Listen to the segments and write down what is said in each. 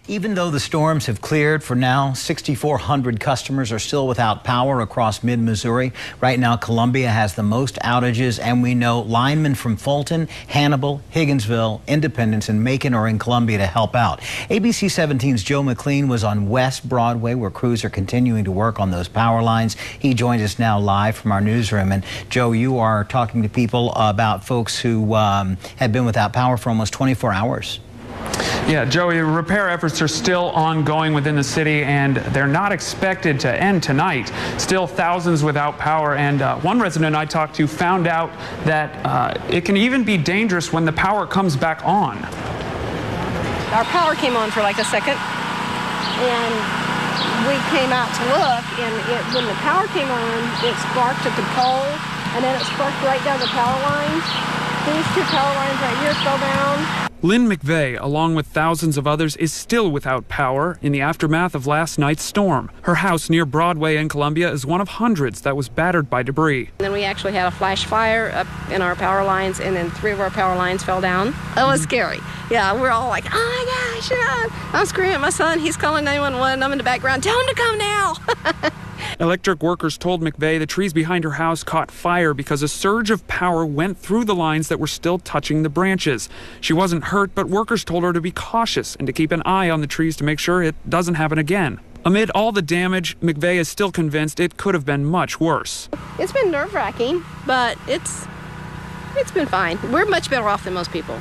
Even though the storms have cleared for now, 6,400 customers are still without power across mid-Missouri. Right now, Columbia has the most outages, and we know linemen from Fulton, Hannibal, Higginsville, Independence, and Macon are in Columbia to help out. ABC 17's Joe McLean was on West Broadway, where crews are continuing to work on those power lines. He joins us now live from our newsroom. And Joe, you are talking to people about folks who have been without power for almost 24 hours. Yeah, Joey, repair efforts are still ongoing within the city, and they're not expected to end tonight. Still thousands without power, and one resident I talked to found out that it can even be dangerous when the power comes back on. Our power came on for like a second, and we came out to look, and when the power came on, it sparked at the pole, and then it sparked right down the power lines. These two power lines right here fell down. Lynn McVeigh, along with thousands of others, is still without power in the aftermath of last night's storm. Her house near Broadway in Columbia is one of hundreds that was battered by debris. Then we actually had a flash fire up in our power lines, and then 3 of our power lines fell down. It was scary. Yeah, we're all like, oh my gosh, yeah. I'm screaming at my son. He's calling 911. I'm in the background. Tell him to come now. Electric workers told McVeigh the trees behind her house caught fire because a surge of power went through the lines that were still touching the branches. She wasn't hurt, but workers told her to be cautious and to keep an eye on the trees to make sure it doesn't happen again. Amid all the damage, McVeigh is still convinced it could have been much worse. It's been nerve-wracking, but it's been fine. We're much better off than most people.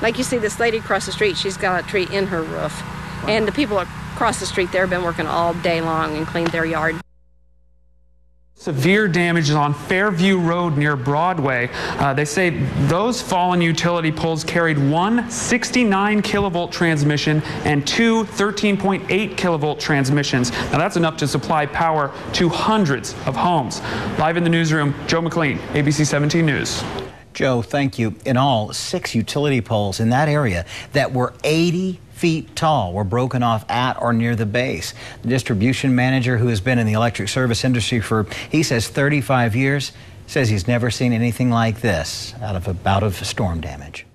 Like you see this lady across the street, she's got a tree in her roof. And the people across the street there have been working all day long and cleaned their yard. Severe damage is on Fairview Road near Broadway. They say those fallen utility poles carried one 69 kilovolt transmission and two 13.8 kilovolt transmissions. Now that's enough to supply power to hundreds of homes. Live in the newsroom, Joe McLean, ABC 17 News. Joe, thank you. In all, 6 utility poles in that area that were 80 feet tall were broken off at or near the base. The distribution manager, who has been in the electric service industry for, he says, 35 years, says he's never seen anything like this out of a bout of storm damage.